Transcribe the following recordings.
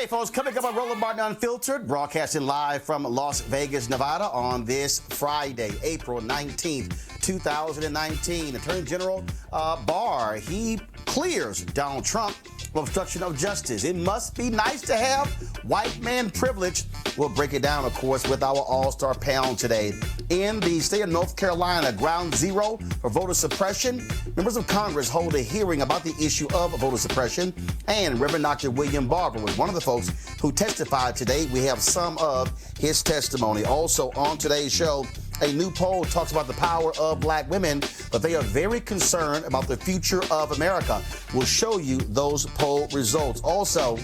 Hey folks, coming up on Roland Unfiltered, broadcasting live from Las Vegas, Nevada on this Friday, April 19th, 2019. Attorney General Barr, he clears Donald Trump of obstruction of justice. It must be nice to have white man privilege. We'll break it down, of course, with our all-star panel today. In the state of North Carolina, ground zero for voter suppression, members of Congress hold a hearing about the issue of voter suppression, and Reverend Dr. William Barber was one of the folks who testified today. We have some of his testimony. Also on today's show, a new poll talks about the power of black women, but they are very concerned about the future of America. We'll show you those poll results. Also,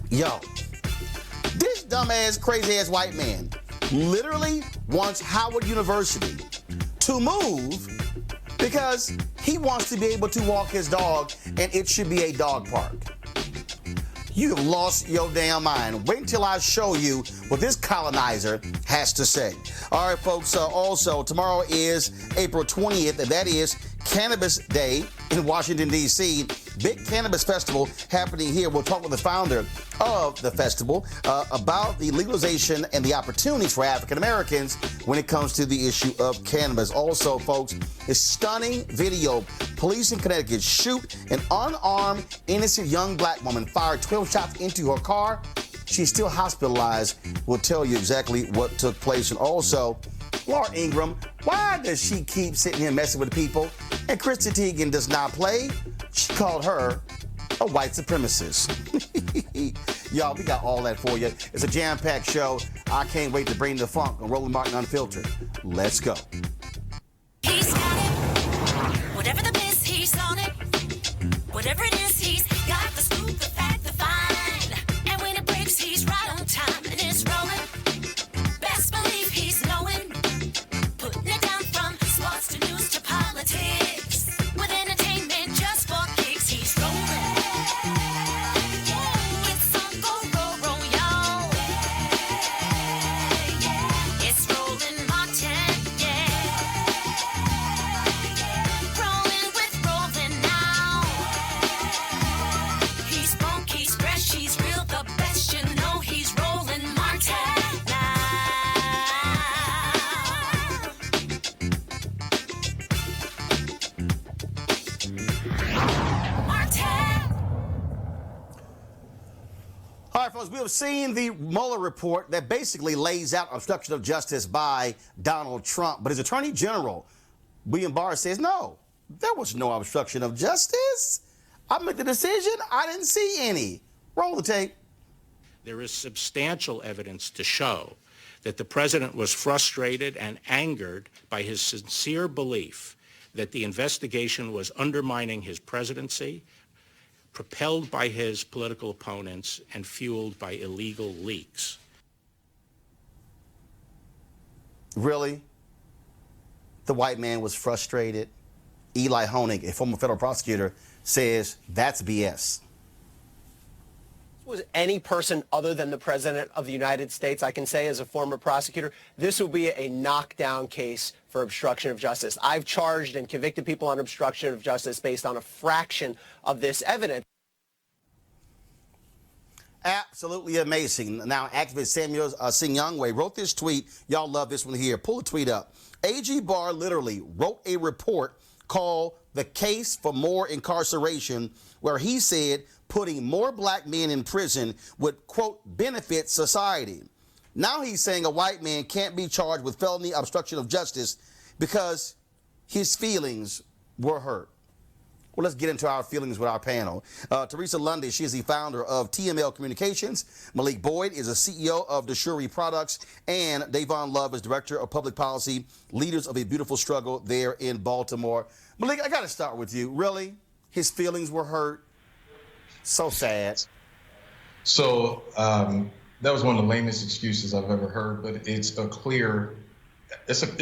this dumbass, crazy-ass white man literally wants Howard University to move because he wants to be able to walk his dog and it should be a dog park. You have lost your damn mind. Wait until I show you what this colonizer has to say. All right, folks, also tomorrow is April 20th, and that is Cannabis Day in Washington, D.C. Big Cannabis Festival happening here. We'll talk with the founder of the festival about the legalization and the opportunities for African Americans when it comes to the issue of cannabis. Also, folks, a stunning video. Police in Connecticut shoot an unarmed, innocent young black woman, fired 12 shots into her car. She's still hospitalized. We'll tell you exactly what took place. And also, Laura Ingraham, why does she keep sitting here messing with people? And Chrissy Teigen does not play. She called her a white supremacist. Y'all, we got all that for you. It's a jam-packed show. I can't wait to bring the funk on Roland Martin Unfiltered. Let's go. He's got it. Whatever the biz, he's on it. Whatever it is, he's got the scoop, the fact, the find. And when it breaks, he's right on time and it's rolling. Best believe he's knowing. Putting it down from sports to news to politics. With entertainment just for kicks, he's rolling. It's on go, y'all. It's Roland Martin, rolling with Roland now. He's funk, he's fresh, he's real, the best, you know he's Roland Martin now. All right, folks, we have seen the Mueller report that basically lays out obstruction of justice by Donald Trump. But his Attorney General, William Barr, says, no, there was no obstruction of justice. I made the decision. I didn't see any. Roll the tape. There is substantial evidence to show that the president was frustrated and angered by his sincere belief that the investigation was undermining his presidency, propelled by his political opponents, and fueled by illegal leaks. Really? The white man was frustrated. Eli Honig, a former federal prosecutor, says that's BS. Was any person other than the President of the United States, I can say as a former prosecutor, this will be a knockdown case for obstruction of justice. I've charged and convicted people on obstruction of justice based on a fraction of this evidence. Absolutely amazing. Now, activist Samuel Singyangwe wrote this tweet. Y'all love this one here. Pull the tweet up. AG Barr literally wrote a report called The Case for More Incarceration, where he said putting more black men in prison would, quote, benefit society. Now he's saying a white man can't be charged with felony obstruction of justice because his feelings were hurt. Well, let's get into our feelings with our panel. Teresa Lundy, she is the founder of TML Communications. Malik Boyd is a CEO of Deshuri Products. And Davon Love is Director of Public Policy, Leaders of a Beautiful Struggle there in Baltimore. Malik, I got to start with you. Really? His feelings were hurt? So sad. So that was one of the lamest excuses I've ever heard, but it's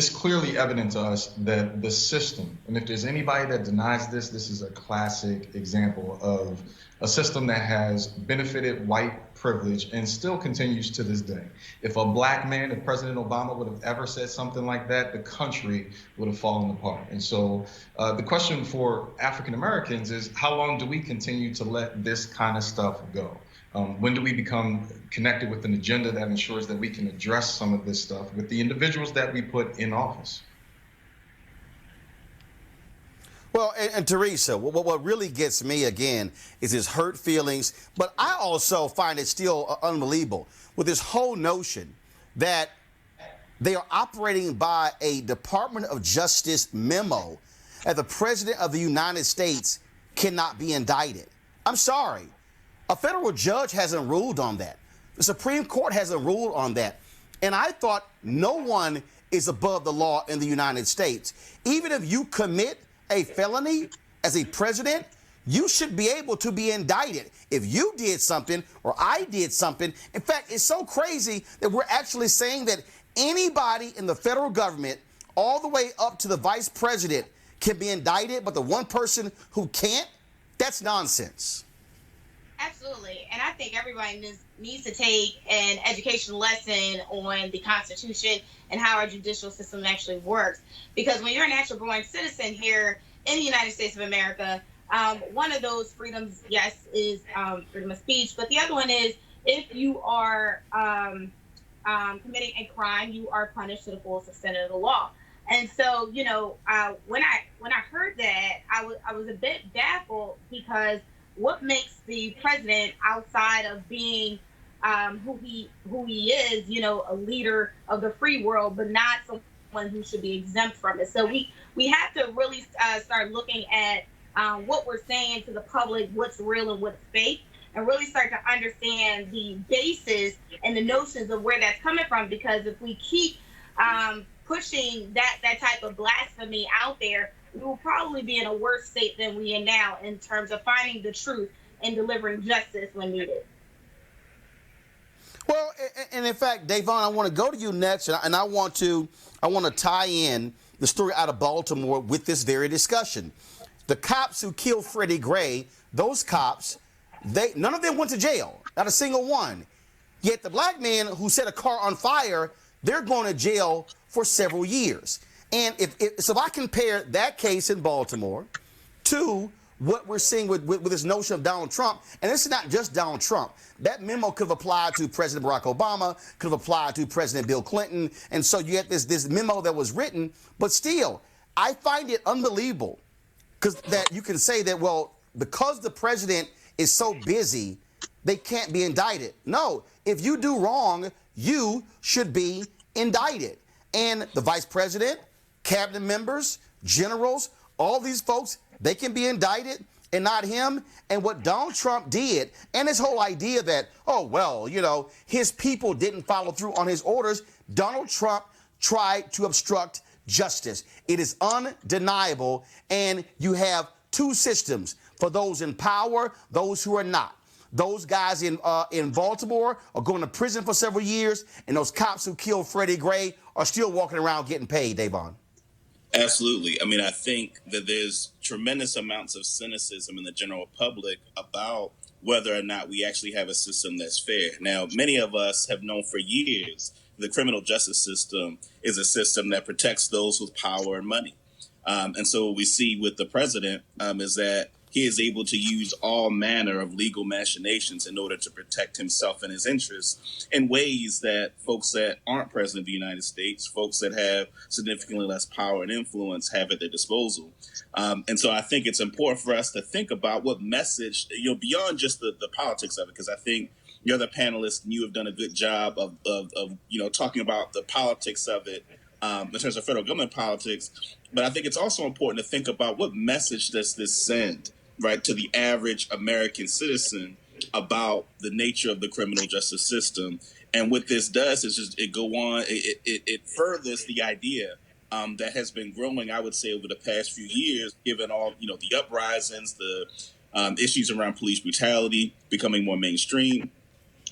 clearly evident to us that the system, and if there's anybody that denies this, this is a classic example of a system that has benefited white privilege and still continues to this day. If a black man, if President Obama would have ever said something like that, the country would have fallen apart. And so the question for African Americans is, how long do we continue to let this kind of stuff go? When do we become connected with an agenda that ensures that we can address some of this stuff with the individuals that we put in office? Well, and Teresa, what really gets me again is his hurt feelings, but I also find it still unbelievable with this whole notion that they are operating by a Department of Justice memo that the President of the United States cannot be indicted. I'm sorry. A federal judge hasn't ruled on that. The Supreme Court hasn't ruled on that. And I thought no one is above the law in the United States. Even if you commit a felony as a president, you should be able to be indicted if you did something or I did something. In fact, it's so crazy that we're actually saying that anybody in the federal government, all the way up to the vice president, can be indicted, but the one person who can't, that's nonsense. Absolutely. And I think everybody needs to take an education lesson on the Constitution and how our judicial system actually works. Because when you're a natural born citizen here in the United States of America, one of those freedoms, yes, is freedom of speech. But the other one is if you are committing a crime, you are punished to the fullest extent of the law. And so, you know, when I heard that, I was a bit baffled because what makes the president, outside of being who he is, you know, a leader of the free world, but not someone who should be exempt from it. So we have to really start looking at what we're saying to the public, what's real and what's fake, and really start to understand the basis and the notions of where that's coming from. Because if we keep pushing that type of blasphemy out there, we will probably be in a worse state than we are now in terms of finding the truth and delivering justice when needed. Well, and in fact, Davon, I want to go to you next, and I want to tie in the story out of Baltimore with this very discussion. The cops who killed Freddie Gray, those cops, none of them went to jail, not a single one. Yet the black man who set a car on fire, they're going to jail for several years. And if I compare that case in Baltimore to what we're seeing with this notion of Donald Trump, and this is not just Donald Trump. That memo could have applied to President Barack Obama, could have applied to President Bill Clinton. And so you had this memo that was written, but still, I find it unbelievable because that you can say that, well, because the president is so busy, they can't be indicted. No, if you do wrong, you should be indicted. And the vice president, cabinet members, generals, all these folks, they can be indicted and not him. And what Donald Trump did, and his whole idea that, oh, well, you know, his people didn't follow through on his orders. Donald Trump tried to obstruct justice. It is undeniable. And you have two systems for those in power, those who are not. Those guys in Baltimore are going to prison for several years, and those cops who killed Freddie Gray are still walking around getting paid, Davon. Absolutely. I mean, I think that there's tremendous amounts of cynicism in the general public about whether or not we actually have a system that's fair. Now, many of us have known for years the criminal justice system is a system that protects those with power and money. And so what we see with the president is that he is able to use all manner of legal machinations in order to protect himself and his interests in ways that folks that aren't president of the United States, folks that have significantly less power and influence, have at their disposal. And so I think it's important for us to think about what message, beyond just the politics of it, because I think the other panelists and you have done a good job of talking about the politics of it in terms of federal government politics. But I think it's also important to think about what message does this send, right, to the average American citizen about the nature of the criminal justice system. And what this does is just it furthers the idea that has been growing, I would say, over the past few years, given all, the uprisings, the issues around police brutality becoming more mainstream.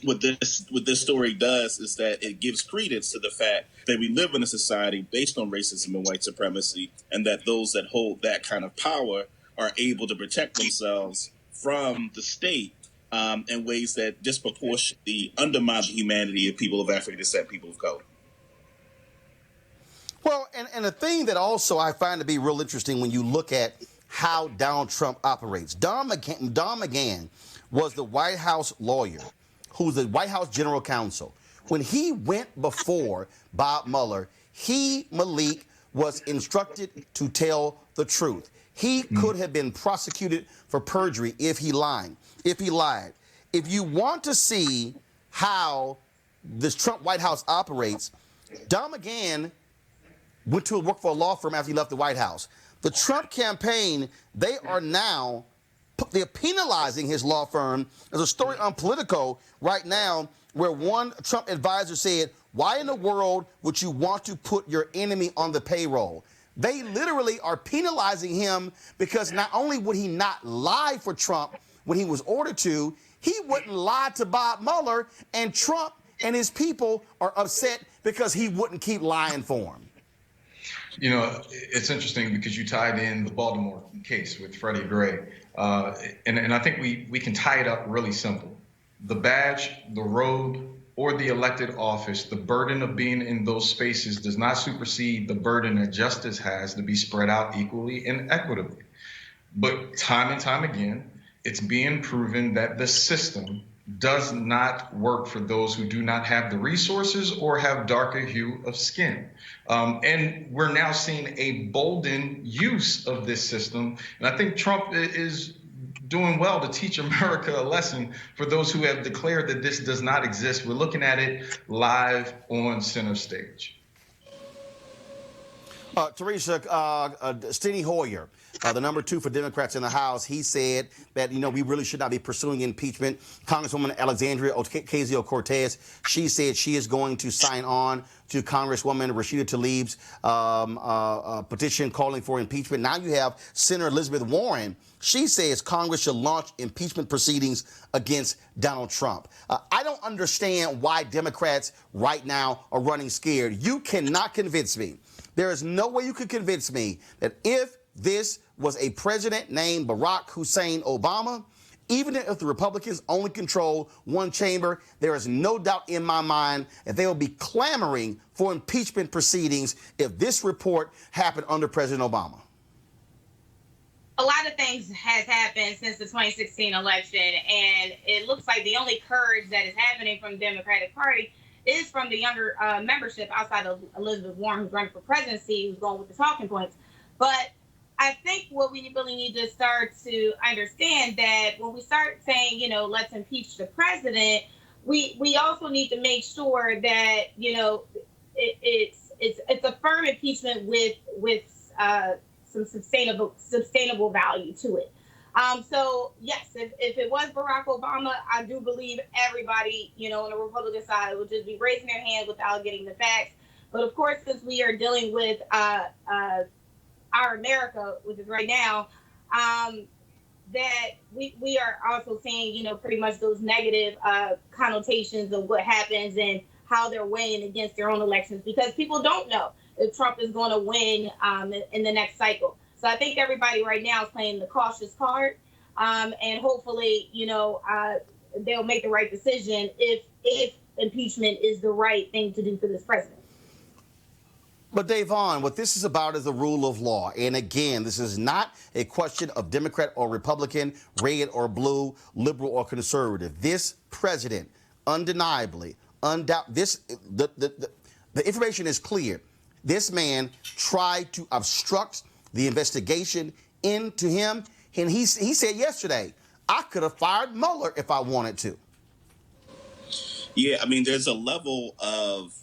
What this story does is that it gives credence to the fact that we live in a society based on racism and white supremacy, and that those that hold that kind of power are able to protect themselves from the state in ways that disproportionately undermine the humanity of people of African descent, people of color. Well, and a thing that also I find to be real interesting when you look at how Donald Trump operates. Don McGahn was the White House lawyer who's the White House general counsel. When he went before Bob Mueller, Malik, was instructed to tell the truth. He could have been prosecuted for perjury if he lied. If you want to see how this Trump White House operates, Don McGahn went to work for a law firm after he left the White House. The Trump campaign, they're penalizing his law firm. There's a story on Politico right now where one Trump advisor said, why in the world would you want to put your enemy on the payroll? They literally are penalizing him because not only would he not lie for Trump when he was ordered to, he wouldn't lie to Bob Mueller, and Trump and his people are upset because he wouldn't keep lying for him. It's interesting because you tied in the Baltimore case with Freddie Gray. And I think we can tie it up really simple. The badge, the road, or the elected office, the burden of being in those spaces does not supersede the burden that justice has to be spread out equally and equitably. But time and time again, it's being proven that the system does not work for those who do not have the resources or have darker hue of skin. And we're now seeing a boldened use of this system. And I think Trump is doing well to teach America a lesson for those who have declared that this does not exist. We're looking at it live on center stage. Teresa, Steny Hoyer, the number 2 for Democrats in the House, he said that, we really should not be pursuing impeachment. Congresswoman Alexandria Ocasio-Cortez, she said she is going to sign on to Congresswoman Rashida Tlaib's petition calling for impeachment. Now you have Senator Elizabeth Warren. She says Congress should launch impeachment proceedings against Donald Trump. I don't understand why Democrats right now are running scared. You cannot convince me. There is no way you could convince me that if this was a president named Barack Hussein Obama, even if the Republicans only control one chamber, there is no doubt in my mind that they will be clamoring for impeachment proceedings if this report happened under President Obama. A lot of things has happened since the 2016 election, and it looks like the only courage that is happening from the Democratic Party is from the younger membership outside of Elizabeth Warren, who's running for presidency, who's going with the talking points. But I think what we really need to start to understand that when we start saying, let's impeach the president, we also need to make sure that, it's a firm impeachment with some sustainable value to it. So yes, if it was Barack Obama, I do believe everybody, on the Republican side would just be raising their hand without getting the facts. But of course, since we are dealing with our America, which is right now, that we are also seeing, pretty much those negative connotations of what happens and how they're weighing against their own elections, because people don't know if Trump is going to win in the next cycle. So I think everybody right now is playing the cautious card. and hopefully, they'll make the right decision if impeachment is the right thing to do for this president. But Davon, what this is about is the rule of law. And again, this is not a question of Democrat or Republican, red or blue, liberal or conservative. This president, undeniably, the information is clear. This man tried to obstruct the investigation into him. And he said yesterday, I could have fired Mueller if I wanted to. Yeah, I mean, there's a level of,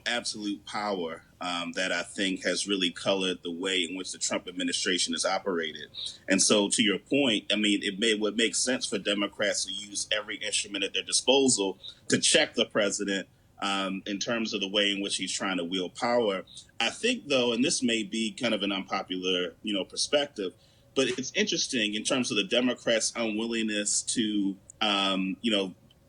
absolute power that I think has really colored the way in which the Trump administration has operated. And so to your point, I mean, would make sense for Democrats to use every instrument at their disposal to check the president in terms of the way in which he's trying to wield power. I think, though, and this may be kind of an unpopular, perspective, but it's interesting in terms of the Democrats' unwillingness to,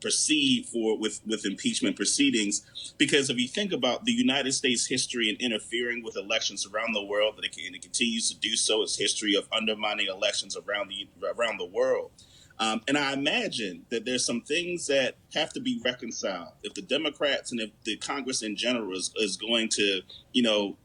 proceed with impeachment proceedings, because if you think about the United States history in interfering with elections around the world, and it continues to do so, its history of undermining elections around the world. And I imagine that there's some things that have to be reconciled if the Democrats and if the Congress in general is going to,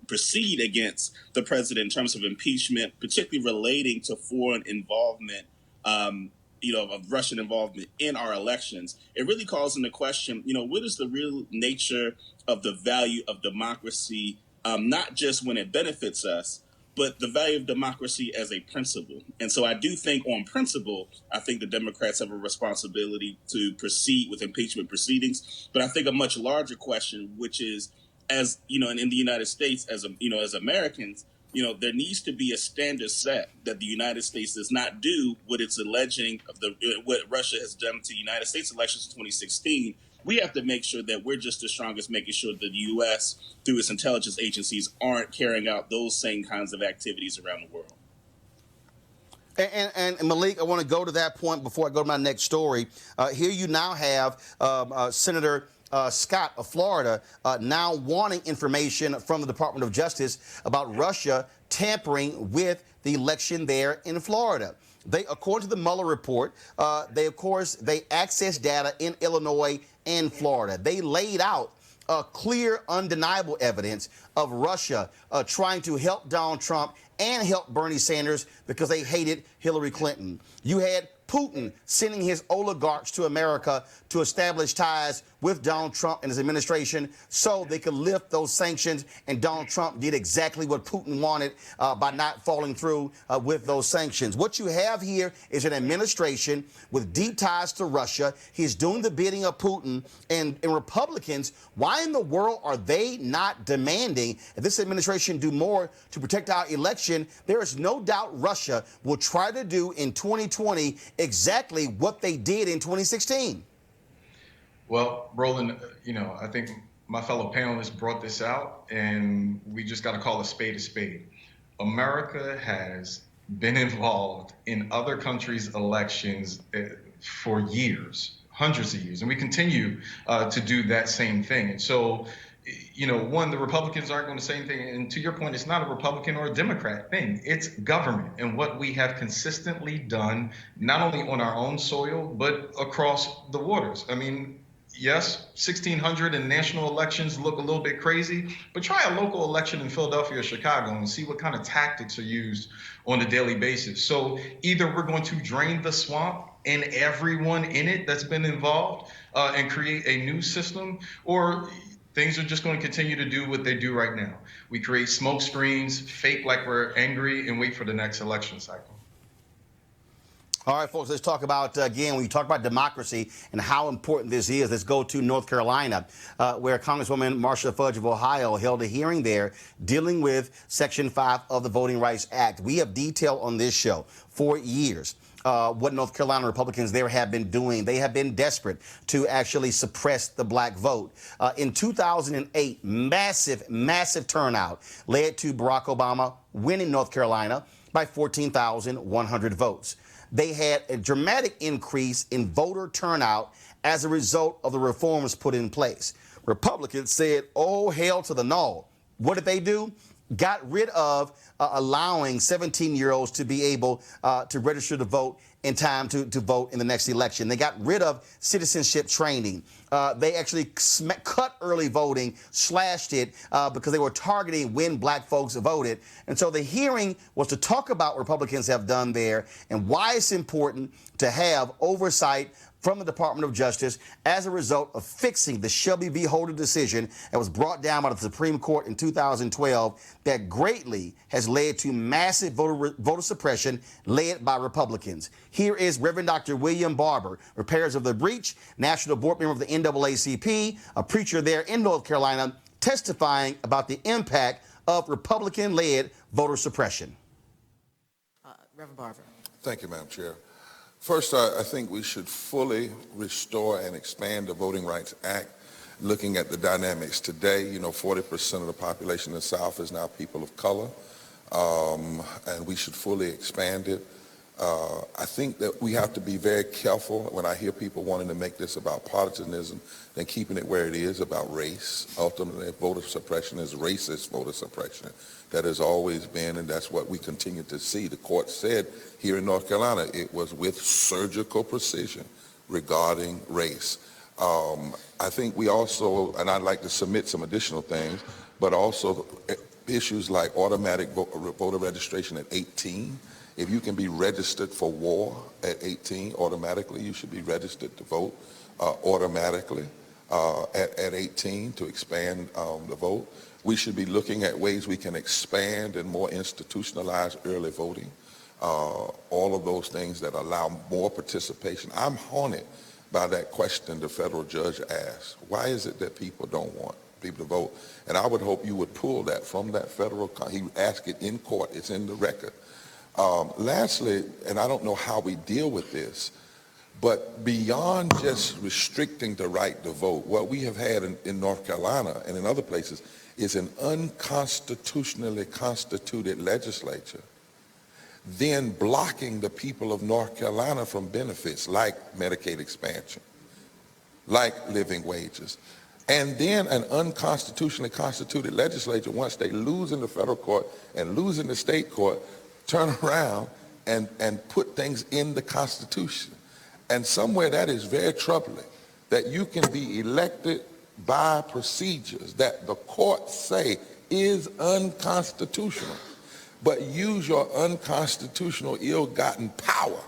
proceed against the president in terms of impeachment, particularly relating to foreign involvement, of Russian involvement in our elections. It really calls into question, what is the real nature of the value of democracy, not just when it benefits us, but the value of democracy as a principle. And so I do think on principle, I think the Democrats have a responsibility to proceed with impeachment proceedings. But I think a much larger question, which is, as in the United States, as Americans, there needs to be a standard set that the United States does not do what it's alleging of what Russia has done to the United States elections in 2016. We have to make sure that we're just as strong as making sure that the U.S., through its intelligence agencies, aren't carrying out those same kinds of activities around the world. And Malik, I want to go to that point before I go to my next story. Here you now have Senator Scott of Florida now wanting information from the Department of Justice about Russia tampering with the election there in Florida. According to the Mueller report, they accessed data in Illinois and Florida. They laid out clear, undeniable evidence of Russia trying to help Donald Trump and help Bernie Sanders because they hated Hillary Clinton. You had Putin sending his oligarchs to America to establish ties with Donald Trump and his administration so they could lift those sanctions. And Donald Trump did exactly what Putin wanted by not following through with those sanctions. What you have here is an administration with deep ties to Russia. He's doing the bidding of Putin. And Republicans, why in the world are they not demanding that this administration do more to protect our election? There is no doubt Russia will try to do in 2020 exactly what they did in 2016. Well, Roland, I think my fellow panelists brought this out, and we just got to call a spade a spade. America has been involved in other countries' elections for years, hundreds of years, and we continue to do that same thing. And so, the Republicans aren't going to say anything. And to your point, it's not a Republican or a Democrat thing. It's government and what we have consistently done, not only on our own soil, but across the waters. I mean, yes, 1,600 in national elections look a little bit crazy, but try a local election in Philadelphia or Chicago and see what kind of tactics are used on a daily basis. So either we're going to drain the swamp and everyone in it that's been involved and create a new system, or things are just going to continue to do what they do right now. We create smoke screens, fake like we're angry, and wait for the next election cycle. All right, folks, let's talk about, again, when you talk about democracy and how important this is, let's go to North Carolina, where Congresswoman Marcia Fudge of Ohio held a hearing there dealing with Section 5 of the Voting Rights Act. We have detailed on this show for years what North Carolina Republicans there have been doing. They have been desperate to actually suppress the black vote. In 2008, massive turnout led to Barack Obama winning North Carolina by 14,100 votes. They had a dramatic increase in voter turnout as a result of the reforms put in place. Republicans said, oh, hell to the no. What did they do? got rid of allowing 17-year-olds to be able to register to vote in time to vote in the next election. They got rid of citizenship training. They actually cut early voting, slashed it because they were targeting when black folks voted. And so the hearing was to talk about what Republicans have done there and why it's important to have oversight from the Department of Justice as a result of fixing the Shelby v. Holder decision that was brought down by the Supreme Court in 2012 that greatly has led to massive voter suppression led by Republicans. Here is Reverend Dr. William Barber, Repairers of the Breach, National Board Member of the NAACP, a preacher there in North Carolina, testifying about the impact of Republican-led voter suppression. Reverend Barber. Thank you, Madam Chair. First, I think we should fully restore and expand the Voting Rights Act, looking at the dynamics today. 40% of the population in the South is now people of color, and we should fully expand it. I think that we have to be very careful when I hear people wanting to make this about partisanism and keeping it where it is about race. Ultimately, voter suppression is racist voter suppression. That has always been, and that's what we continue to see. The court said here in North Carolina it was with surgical precision regarding race. I think we also, and I'd like to submit some additional things, but also issues like automatic voter registration at 18. If you can be registered for war at 18 automatically, you should be registered to vote automatically at 18 to expand the vote. We should be looking at ways we can expand and more institutionalize early voting. All of those things that allow more participation. I'm haunted by that question the federal judge asked. Why is it that people don't want people to vote? And I would hope you would pull that from that federal, he asked it in court, it's in the record. Lastly, and I don't know how we deal with this, but beyond just restricting the right to vote, what we have had in North Carolina and in other places is an unconstitutionally constituted legislature then blocking the people of North Carolina from benefits like Medicaid expansion, like living wages. And then an unconstitutionally constituted legislature, once they lose in the federal court and lose in the state court, turn around and put things in the Constitution. And somewhere that is very troubling, that you can be elected by procedures that the courts say is unconstitutional, but use your unconstitutional ill-gotten power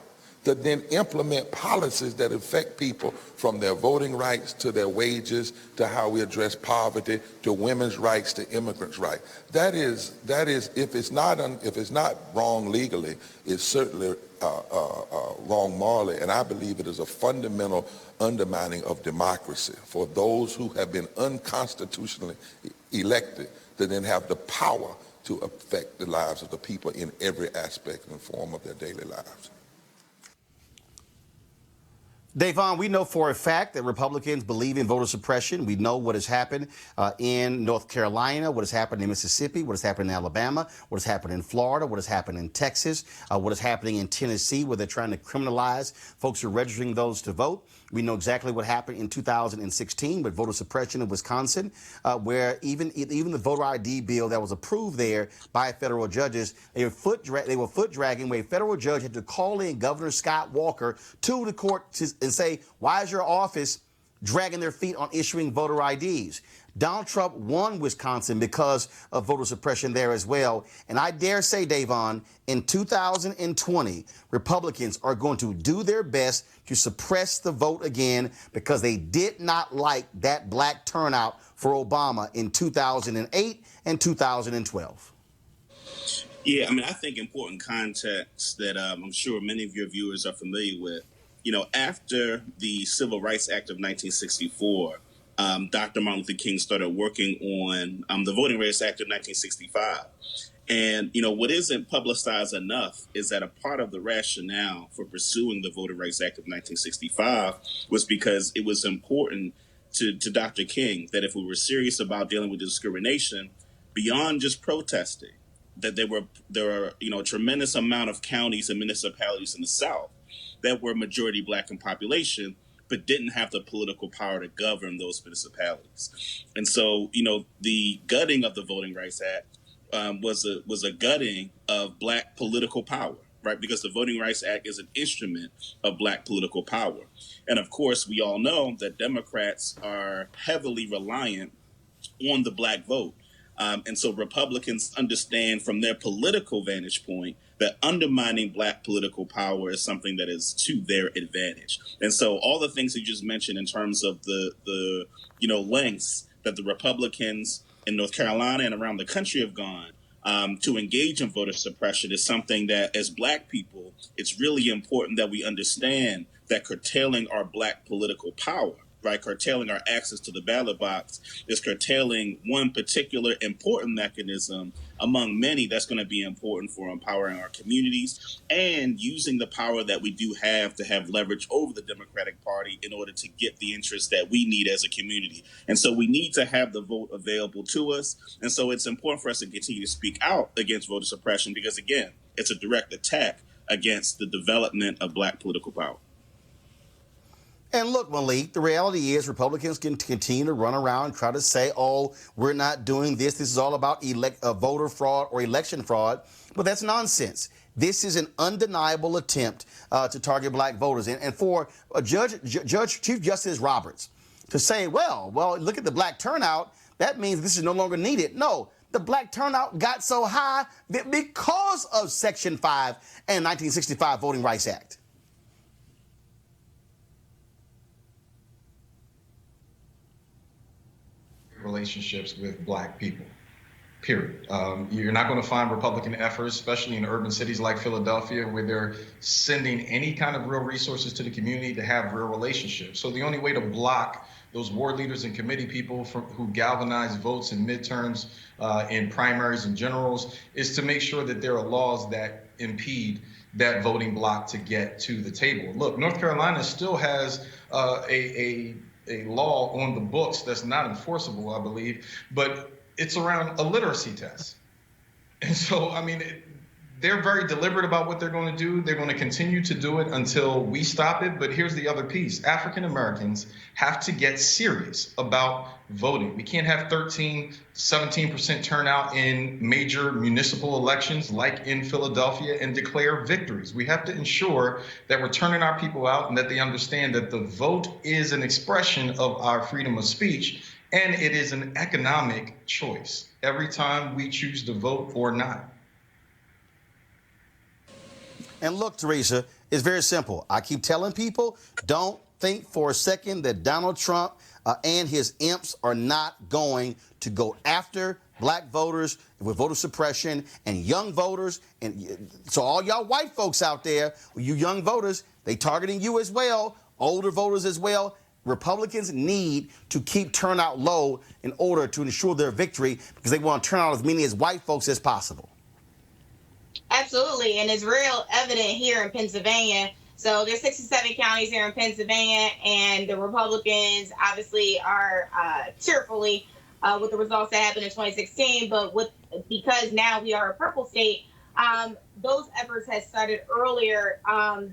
to then implement policies that affect people from their voting rights to their wages, to how we address poverty, to women's rights, to immigrants' rights. That is, if it's not wrong legally, it's certainly wrong morally, and I believe it is a fundamental undermining of democracy for those who have been unconstitutionally elected to then have the power to affect the lives of the people in every aspect and form of their daily lives. Davon, we know for a fact that Republicans believe in voter suppression. We know what has happened in North Carolina, what has happened in Mississippi, what has happened in Alabama, what has happened in Florida, what has happened in Texas, what is happening in Tennessee, where they're trying to criminalize folks who are registering those to vote. We know exactly what happened in 2016 with voter suppression in Wisconsin, where even the voter ID bill that was approved there by federal judges, they were foot dragging, where a federal judge had to call in Governor Scott Walker to the court and say, why is your office dragging their feet on issuing voter IDs? Donald Trump won Wisconsin because of voter suppression there as well. And I dare say, Davon, in 2020, Republicans are going to do their best to suppress the vote again because they did not like that black turnout for Obama in 2008 and 2012. Yeah, I mean, I think important context that I'm sure many of your viewers are familiar with. You know, after the Civil Rights Act of 1964, Dr. Martin Luther King started working on the Voting Rights Act of 1965. And, you know, what isn't publicized enough is that a part of the rationale for pursuing the Voting Rights Act of 1965 was because it was important to Dr. King that if we were serious about dealing with discrimination beyond just protesting, that there are, you know, a tremendous amount of counties and municipalities in the South that were majority black in population, but didn't have the political power to govern those municipalities. And so, you know, the gutting of the Voting Rights Act was a gutting of Black political power, right? Because the Voting Rights Act is an instrument of Black political power. And of course, we all know that Democrats are heavily reliant on the Black vote. And so Republicans understand from their political vantage point that undermining Black political power is something that is to their advantage. And so all the things you just mentioned in terms of the lengths that the Republicans in North Carolina and around the country have gone to engage in voter suppression is something that, as Black people, it's really important that we understand that curtailing our Black political power, right, curtailing our access to the ballot box, is curtailing one particular important mechanism among many that's going to be important for empowering our communities and using the power that we do have to have leverage over the Democratic Party in order to get the interests that we need as a community. And so we need to have the vote available to us. And so it's important for us to continue to speak out against voter suppression because, again, it's a direct attack against the development of Black political power. And look, Malik, the reality is Republicans can continue to run around and try to say, oh, we're not doing this. This is all about voter fraud or election fraud. But that's nonsense. This is an undeniable attempt to target Black voters. And for Chief Justice Roberts to say, well, look at the Black turnout, that means this is no longer needed. No, the Black turnout got so high that because of Section 5 and 1965 Voting Rights Act. Relationships with Black people, period. You're not going to find Republican efforts, especially in urban cities like Philadelphia, where they're sending any kind of real resources to the community to have real relationships. So the only way to block those ward leaders and committee people who galvanize votes in midterms, in primaries and generals, is to make sure that there are laws that impede that voting bloc to get to the table. Look, North Carolina still has a law on the books that's not enforceable, I believe, but it's around a literacy test. And so, I mean, they're very deliberate about what they're going to do. They're going to continue to do it until we stop it. But here's the other piece. African Americans have to get serious about voting. We can't have 17% turnout in major municipal elections like in Philadelphia and declare victories. We have to ensure that we're turning our people out and that they understand that the vote is an expression of our freedom of speech and it is an economic choice every time we choose to vote or not. And look, Teresa, it's very simple. I keep telling people, don't think for a second that Donald Trump and his imps are not going to go after Black voters with voter suppression and young voters. And so all y'all white folks out there, you young voters, they targeting you as well, older voters as well. Republicans need to keep turnout low in order to ensure their victory because they want to turn out as many as white folks as possible. Absolutely, and it's real evident here in Pennsylvania. So there's 67 counties here in Pennsylvania, and the Republicans obviously are cheerfully with the results that happened in 2016. But because now we are a purple state, those efforts had started earlier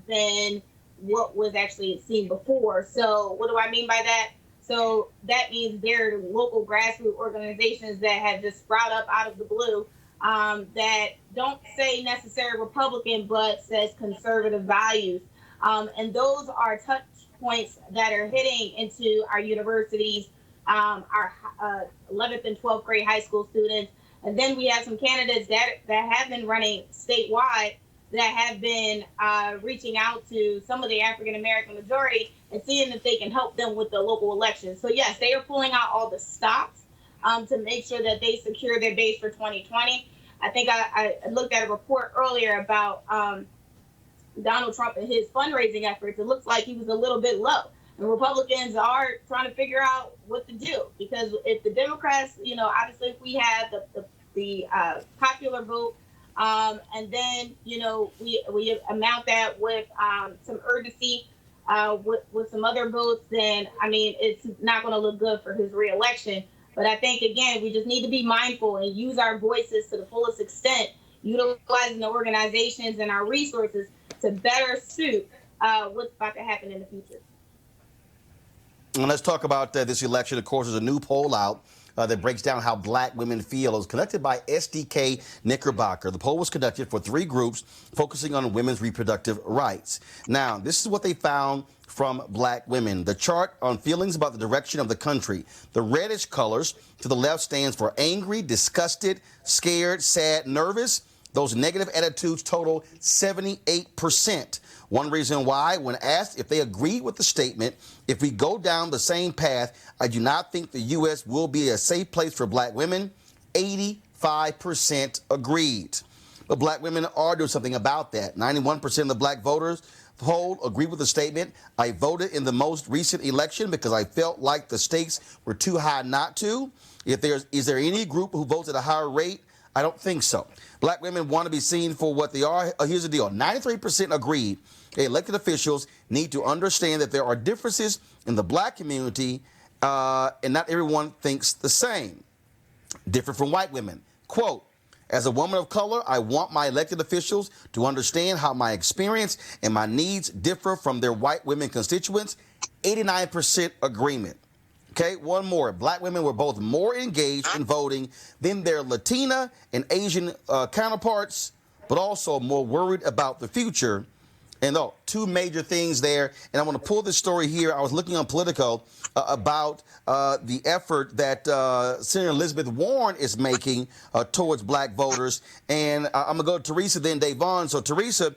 than what was actually seen before. So what do I mean by that? So that means there are local grassroots organizations that have just sprouted up out of the blue that don't say necessarily Republican, but says conservative values. And those are touch points that are hitting into our universities, our 11th and 12th grade high school students. And then we have some candidates that have been running statewide that have been reaching out to some of the African-American majority and seeing if they can help them with the local elections. So, yes, they are pulling out all the stops to make sure that they secure their base for 2020. I think I looked at a report earlier about Donald Trump and his fundraising efforts. It looks like he was a little bit low. And Republicans are trying to figure out what to do because if the Democrats, obviously if we have the popular vote and then, we amount that with some urgency with some other votes, then, it's not going to look good for his reelection. But I think, again, we just need to be mindful and use our voices to the fullest extent, utilizing the organizations and our resources to better suit what's about to happen in the future. And let's talk about this election. Of course, there's a new poll out that breaks down how black women feel. It was conducted by SDK Knickerbocker. The poll was conducted for 3 groups focusing on women's reproductive rights. Now, this is what they found from black women. The chart on feelings about the direction of the country. The reddish colors to the left stands for angry, disgusted, scared, sad, nervous. Those negative attitudes total 78%. One reason why, when asked if they agreed with the statement, if we go down the same path, I do not think the U.S. will be a safe place for black women, 85% agreed. But black women are doing something about that. 91% of the black voters polled agree with the statement. I voted in the most recent election because I felt like the stakes were too high not to. Is there any group who votes at a higher rate? I don't think so. Black women want to be seen for what they are. Here's the deal. 93% agreed elected officials need to understand that there are differences in the black community and not everyone thinks the same. Different from white women. Quote, as a woman of color, I want my elected officials to understand how my experience and my needs differ from their white women constituents. 89% agreement. Okay, one more. Black women were both more engaged in voting than their Latina and Asian counterparts, but also more worried about the future. And 2 major things there. And I want to pull this story here. I was looking on Politico about the effort that Senator Elizabeth Warren is making towards black voters. And I'm going to go to Teresa, then Davon. So, Teresa,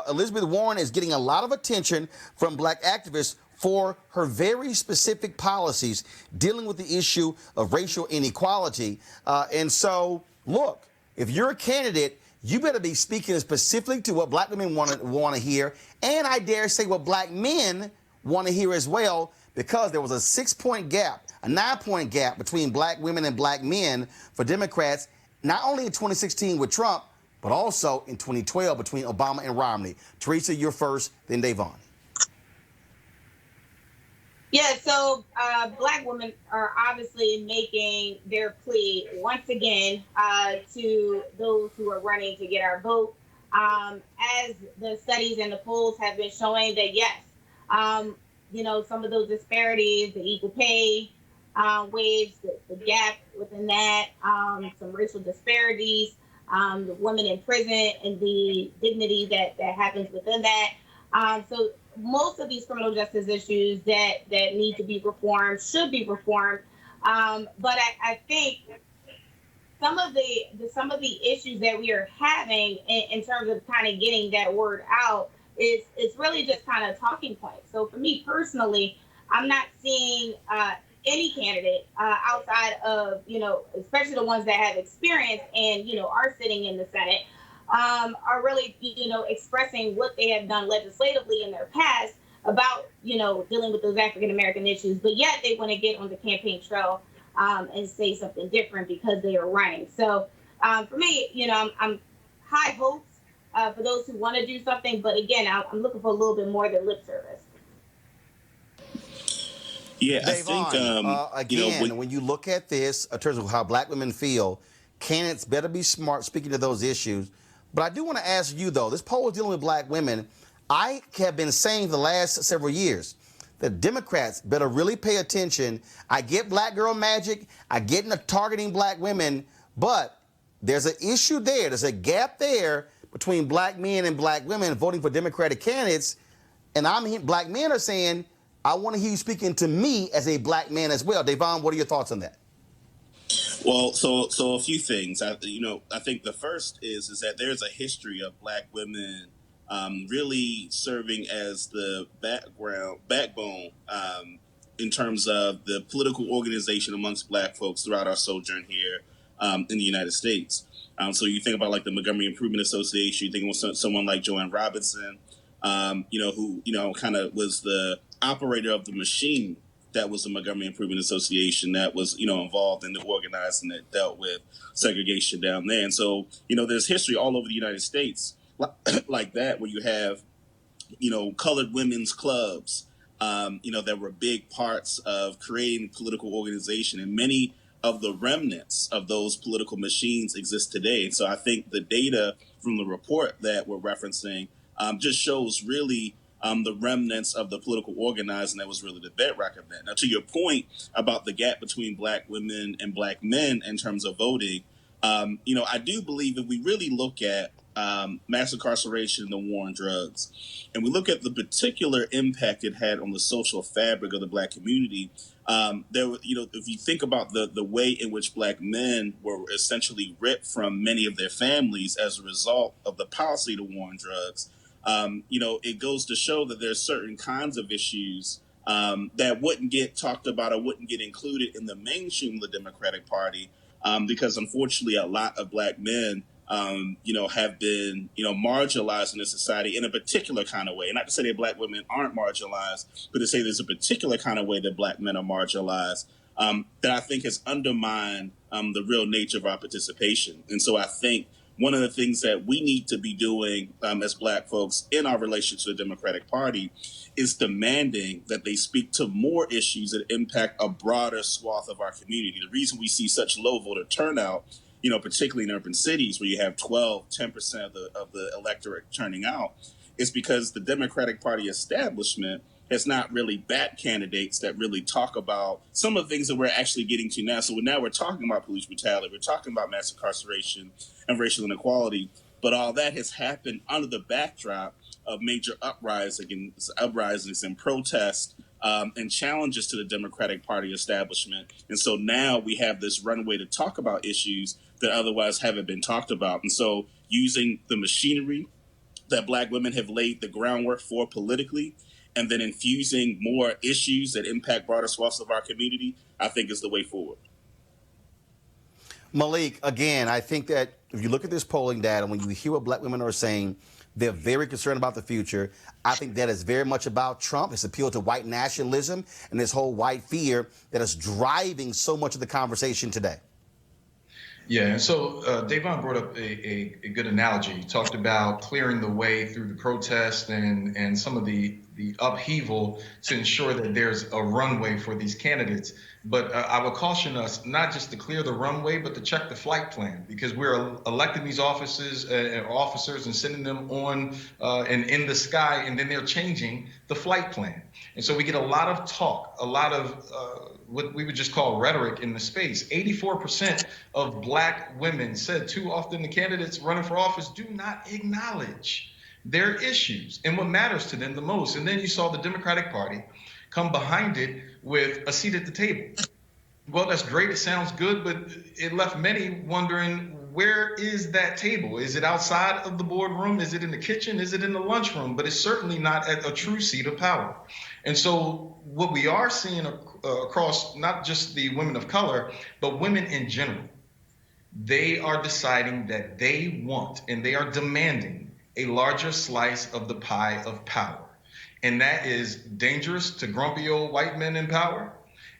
Elizabeth Warren is getting a lot of attention from black activists for her very specific policies dealing with the issue of racial inequality. And so, look, if you're a candidate, you better be speaking specifically to what black women want to hear, and I dare say what black men want to hear as well, because there was a 6-point gap, a 9-point gap between black women and black men for Democrats, not only in 2016 with Trump, but also in 2012 between Obama and Romney. Teresa, you're first, then Davon. Yeah, so black women are obviously making their plea once again to those who are running to get our vote. As the studies and the polls have been showing that, yes, some of those disparities, the equal pay wage, the gap within that, some racial disparities, the women in prison and the dignity that happens within that. So most of these criminal justice issues that need to be reformed should be reformed. But I think some of the issues that we are having in terms of kind of getting that word out is really just kind of talking points. So for me personally, I'm not seeing any candidate outside of, especially the ones that have experience and, are sitting in the Senate, are really, expressing what they have done legislatively in their past about, dealing with those African-American issues. But yet they want to get on the campaign trail and say something different because they are running. So for me, I'm high hopes for those who want to do something. But again, I'm looking for a little bit more than lip service. Yeah, Davon, I think, when you look at this in terms of how black women feel, candidates better be smart speaking to those issues. But I do want to ask you, though, this poll is dealing with black women. I have been saying for the last several years that Democrats better really pay attention. I get black girl magic. I get into targeting black women. But there's an issue there. There's a gap there between black men and black women voting for Democratic candidates. And black men are saying, I want to hear you speaking to me as a black man as well. Davon, what are your thoughts on that? well, so a few things. I think the first is that there's a history of black women really serving as the backbone in terms of the political organization amongst black folks throughout our sojourn here in the United States. So you think about like the Montgomery Improvement Association, you think about someone like Joanne Robinson, who kind of was the operator of the machine that was the Montgomery Improvement Association that was, involved in the organizing that dealt with segregation down there. And so, there's history all over the United States like that, where you have, colored women's clubs, that were big parts of creating political organization. And many of the remnants of those political machines exist today. And so I think the data from the report that we're referencing just shows really the remnants of the political organizing that was really the bedrock of that. Now, to your point about the gap between Black women and Black men in terms of voting, I do believe if we really look at mass incarceration and the war on drugs, and we look at the particular impact it had on the social fabric of the Black community, if you think about the way in which Black men were essentially ripped from many of their families as a result of the policy of the war on drugs, it goes to show that there's certain kinds of issues that wouldn't get talked about or wouldn't get included in the mainstream of the Democratic Party, because unfortunately a lot of Black men have been, marginalized in this society in a particular kind of way. Not to say that Black women aren't marginalized, but to say there's a particular kind of way that Black men are marginalized that I think has undermined the real nature of our participation. And so I think one of the things that we need to be doing as Black folks in our relationship to the Democratic Party is demanding that they speak to more issues that impact a broader swath of our community. The reason we see such low voter turnout, particularly in urban cities where you have 10% of the electorate turning out, is because the Democratic Party establishment has not really backed candidates that really talk about some of the things that we're actually getting to now. So now we're talking about police brutality, we're talking about mass incarceration and racial inequality, but all that has happened under the backdrop of major uprisings and protests and challenges to the Democratic Party establishment. And so now we have this runway to talk about issues that otherwise haven't been talked about. And so using the machinery that Black women have laid the groundwork for politically, and then infusing more issues that impact broader swaths of our community, I think is the way forward. Malik, again, I think that if you look at this polling data, when you hear what Black women are saying, they're very concerned about the future. I think that is very much about Trump, his appeal to white nationalism and this whole white fear that is driving so much of the conversation today. Yeah, and so Davon brought up a good analogy. He talked about clearing the way through the protest and some of the upheaval to ensure that there's a runway for these candidates. But I would caution us not just to clear the runway, but to check the flight plan, because we're electing these officers and sending them on and in the sky, and then they're changing the flight plan. And so we get a lot of talk, a lot of what we would just call rhetoric in the space. 84% of Black women said too often the candidates running for office do not acknowledge their issues and what matters to them the most. And then you saw the Democratic Party come behind it with a seat at the table. Well, that's great. It sounds good, but it left many wondering, where is that table? Is it outside of the boardroom? Is it in the kitchen? Is it in the lunchroom? But it's certainly not at a true seat of power. And so what we are seeing across not just the women of color, but women in general, they are deciding that they want and they are demanding a larger slice of the pie of power. And that is dangerous to grumpy old white men in power,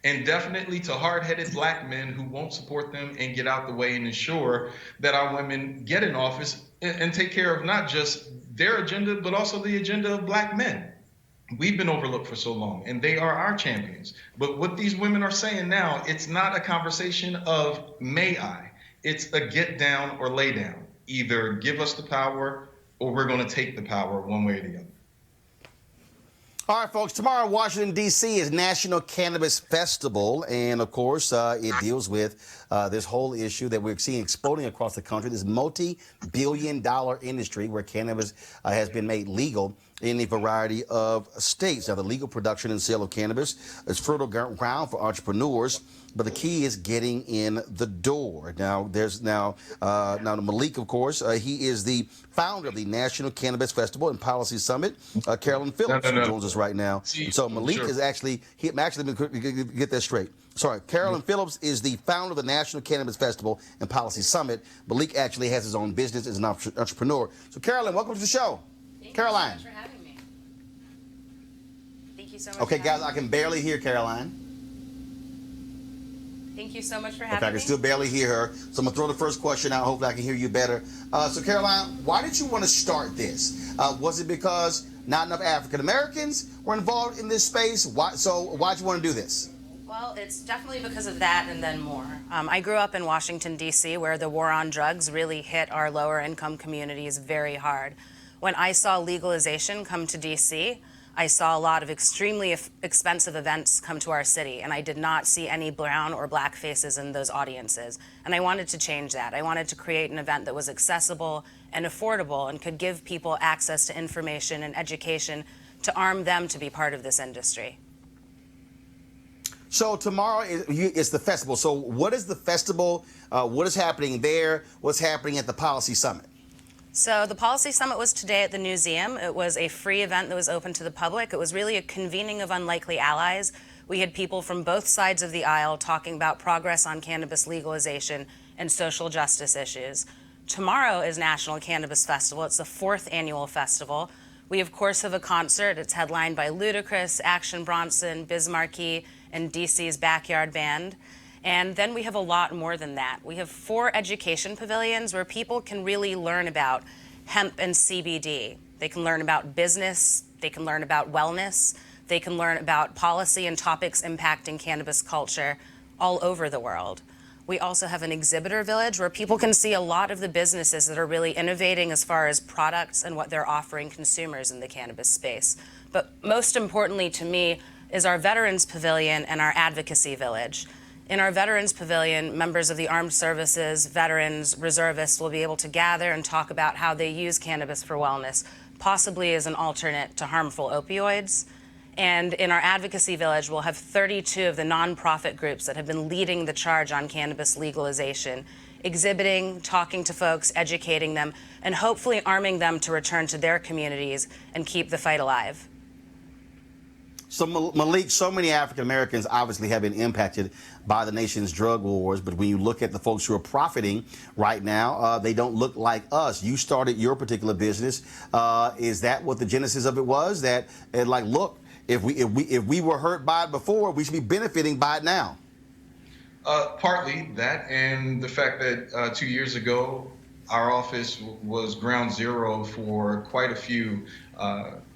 and definitely to hard-headed Black men who won't support them and get out the way and ensure that our women get in office and take care of not just their agenda, but also the agenda of Black men. We've been overlooked for so long, and they are our champions. But what these women are saying now, it's not a conversation of may I. It's a get down or lay down. Either give us the power or we're going to take the power one way or the other. All right, folks, tomorrow in Washington, D.C. is National Cannabis Festival. And, of course, it deals with this whole issue that we're seeing exploding across the country, this multi-billion-dollar industry where cannabis has been made legal in a variety of states. Now, the legal production and sale of cannabis is fertile ground for entrepreneurs, but the key is getting in the door. Now, there's now Malik, of course, he is the founder of the National Cannabis Festival and Policy Summit. Carolyn Phillips joins us right now. And so Malik is actually, get that straight. Sorry, Carolyn Phillips is the founder of the National Cannabis Festival and Policy Summit. Malik actually has his own business as an entrepreneur. So, Carolyn, welcome to the show. Caroline. Thank you so much for having me. Thank you so much. Okay, guys, I can barely hear Caroline. Thank you so much for having me. Okay, I can still barely hear her. So I'm going to throw the first question out. Hopefully I can hear you better. So, Caroline, why did you want to start this? Was it because not enough African Americans were involved in this space? Why'd you want to do this? Well, it's definitely because of that and then more. I grew up in Washington, D.C., where the war on drugs really hit our lower income communities very hard. When I saw legalization come to DC, I saw a lot of extremely expensive events come to our city, and I did not see any brown or black faces in those audiences. And I wanted to change that. I wanted to create an event that was accessible and affordable and could give people access to information and education to arm them to be part of this industry. So tomorrow is the festival. So what is the festival? What is happening there? What's happening at the Policy Summit? So the Policy Summit was today at the museum. It was a free event that was open to the public. It was really a convening of unlikely allies. We had people from both sides of the aisle talking about progress on cannabis legalization and social justice issues. Tomorrow is National Cannabis Festival. It's the 4th annual festival. We, of course, have a concert. It's headlined by Ludacris, Action Bronson, Biz Markie, and DC's Backyard Band. And then we have a lot more than that. We have 4 education pavilions where people can really learn about hemp and CBD. They can learn about business, they can learn about wellness, they can learn about policy and topics impacting cannabis culture all over the world. We also have an exhibitor village where people can see a lot of the businesses that are really innovating as far as products and what they're offering consumers in the cannabis space. But most importantly to me is our Veterans Pavilion and our Advocacy Village. In our Veterans Pavilion, members of the armed services, veterans, reservists will be able to gather and talk about how they use cannabis for wellness, possibly as an alternate to harmful opioids. And in our Advocacy Village, we'll have 32 of the nonprofit groups that have been leading the charge on cannabis legalization, exhibiting, talking to folks, educating them, and hopefully arming them to return to their communities and keep the fight alive. So Malik, so many African Americans obviously have been impacted by the nation's drug wars, but when you look at the folks who are profiting right now, they don't look like us. You started your particular business. Is that what the genesis of it was? That like, look, if we were hurt by it before, we should be benefiting by it now. Partly that, and the fact that 2 years ago, our office was ground zero for quite a few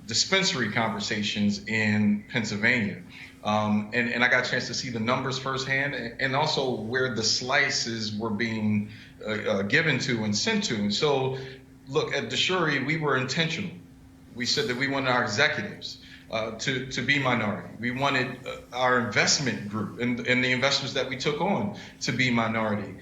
dispensary conversations in Pennsylvania. And I got a chance to see the numbers firsthand, and also where the slices were being given to and sent to. And so, look, at DeShuri, we were intentional. We said that we wanted our executives to be minority. We wanted our investment group and the investors that we took on to be minority.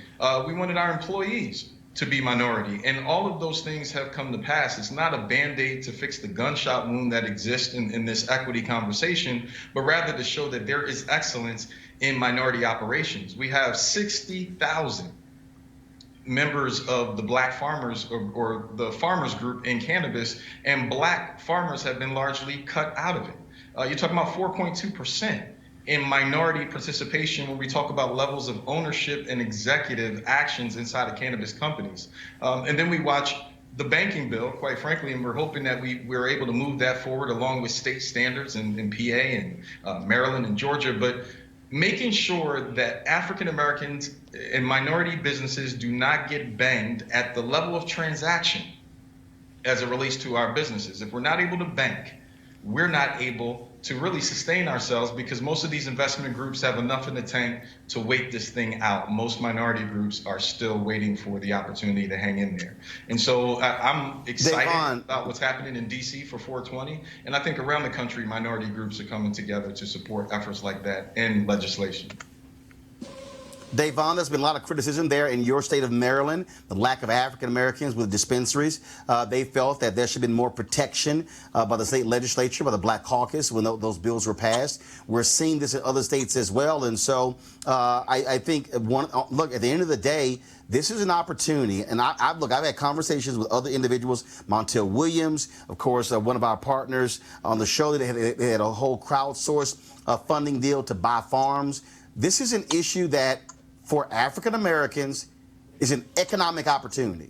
We wanted our employees to be minority. And all of those things have come to pass. It's not a Band-Aid to fix the gunshot wound that exists in this equity conversation, but rather to show that there is excellence in minority operations. We have 60,000 members of the Black farmers or the farmers group in cannabis, and Black farmers have been largely cut out of it. You're talking about 4.2%. in minority participation when we talk about levels of ownership and executive actions inside of cannabis companies. And then we watch the banking bill, quite frankly, and we're hoping that we're able to move that forward along with state standards in PA and Maryland and Georgia. But making sure that African Americans and minority businesses do not get banged at the level of transaction as it relates to our businesses. If we're not able to bank, we're not able to really sustain ourselves, because most of these investment groups have enough in the tank to wait this thing out. Most minority groups are still waiting for the opportunity to hang in there. And so I'm excited about what's happening in DC for 420. And I think around the country, minority groups are coming together to support efforts like that in legislation. Davon, there's been a lot of criticism there in your state of Maryland, the lack of African Americans with dispensaries. They felt that there should have been more protection by the state legislature, by the Black Caucus when those bills were passed. We're seeing this in other states as well. And so I think, look, at the end of the day, this is an opportunity. And I've had conversations with other individuals, Montel Williams, of course, one of our partners on the show, they had a whole crowdsourced funding deal to buy farms. This is an issue that, for African Americans, is an economic opportunity.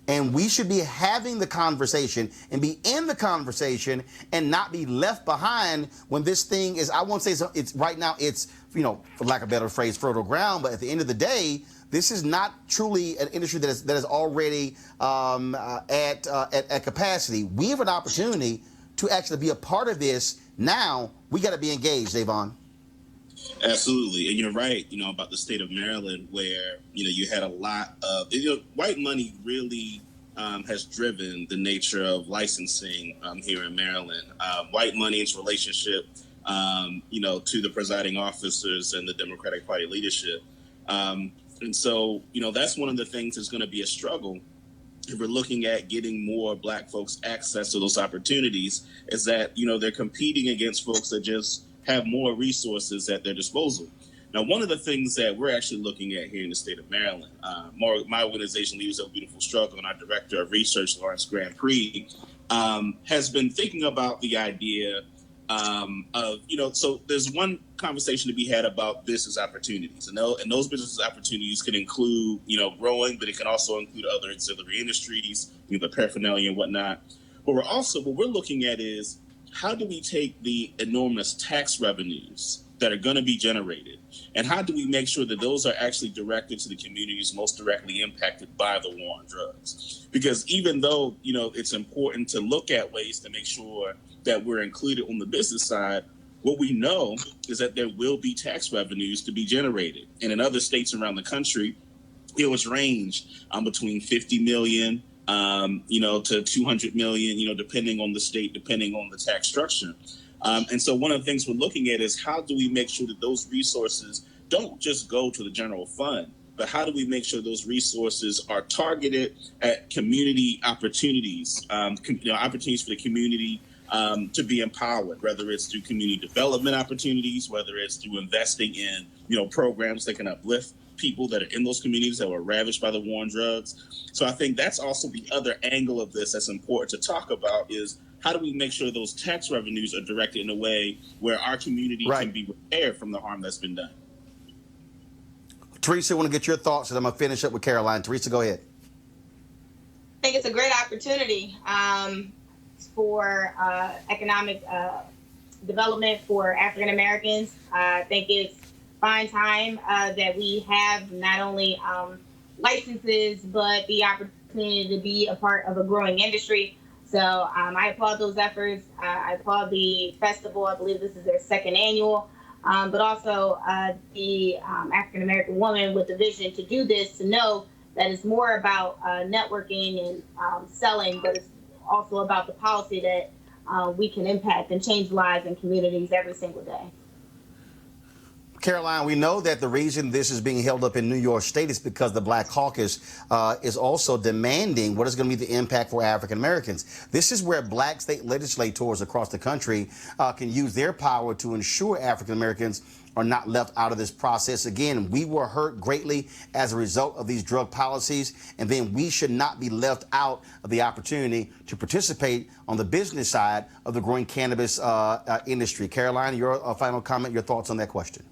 And we should be having the conversation and be in the conversation and not be left behind when this thing is, I won't say it's right now, it's, for lack of a better phrase, fertile ground, but at the end of the day, this is not truly an industry that is already at capacity. We have an opportunity to actually be a part of this. Now, we got to be engaged, Davon. Absolutely. And you're right, about the state of Maryland, where, you had a lot of, white money really has driven the nature of licensing here in Maryland. White money's relationship, to the presiding officers and the Democratic Party leadership. And so, that's one of the things that's going to be a struggle if we're looking at getting more Black folks access to those opportunities, is that, they're competing against folks that just have more resources at their disposal. Now, one of the things that we're actually looking at here in the state of Maryland, my organization, Leaders of Beautiful Struggle, and our director of research, Lawrence Grand Prix, has been thinking about the idea so there's one conversation to be had about business opportunities. And those business opportunities can include, growing, but it can also include other auxiliary industries, the paraphernalia and whatnot. But what we're looking at is, how do we take the enormous tax revenues that are going to be generated, and how do we make sure that those are actually directed to the communities most directly impacted by the war on drugs? Because even though, it's important to look at ways to make sure that we're included on the business side, what we know is that there will be tax revenues to be generated. And in other states around the country, it was range between 50 million, to 200 million, depending on the state, depending on the tax structure. And so one of the things we're looking at is, how do we make sure that those resources don't just go to the general fund, but how do we make sure those resources are targeted at community opportunities, opportunities for the community to be empowered, whether it's through community development opportunities, whether it's through investing in, programs that can uplift people that are in those communities that were ravaged by the war on drugs. So I think that's also the other angle of this that's important to talk about, is how do we make sure those tax revenues are directed in a way where our community can be repaired from the harm that's been done. Teresa, I want to get your thoughts, and I'm going to finish up with Caroline. Teresa, go ahead. I think it's a great opportunity for economic development for African Americans. I think it's fine time that we have not only licenses, but the opportunity to be a part of a growing industry. So I applaud those efforts. I applaud the festival. I believe this is their second annual. But also the African American woman with the vision to do this, to know that it's more about networking and selling, but it's also about the policy that we can impact and change lives and communities every single day. Caroline, we know that the reason this is being held up in New York State is because the Black Caucus is also demanding what is going to be the impact for African Americans. This is where Black state legislators across the country can use their power to ensure African Americans are not left out of this process. Again, we were hurt greatly as a result of these drug policies, and then we should not be left out of the opportunity to participate on the business side of the growing cannabis industry. Caroline, your final comment, your thoughts on that question?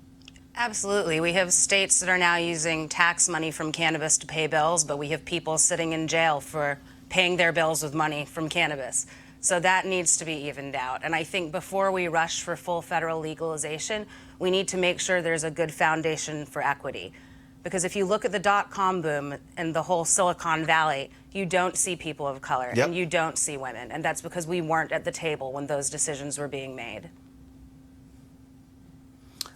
Absolutely. We have states that are now using tax money from cannabis to pay bills, but we have people sitting in jail for paying their bills with money from cannabis. So that needs to be evened out. And I think before we rush for full federal legalization, we need to make sure there's a good foundation for equity. Because if you look at the dot-com boom and the whole Silicon Valley, you don't see people of color and you don't see women. And that's because we weren't at the table when those decisions were being made.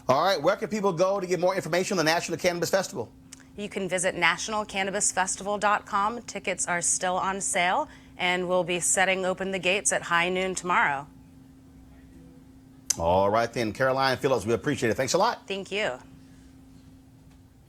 All right, where can people go to get more information on the National Cannabis Festival? You can visit nationalcannabisfestival.com. Tickets are still on sale, and we'll be setting open the gates at high noon tomorrow. All right then, Caroline Phillips, we appreciate it. Thanks a lot. Thank you.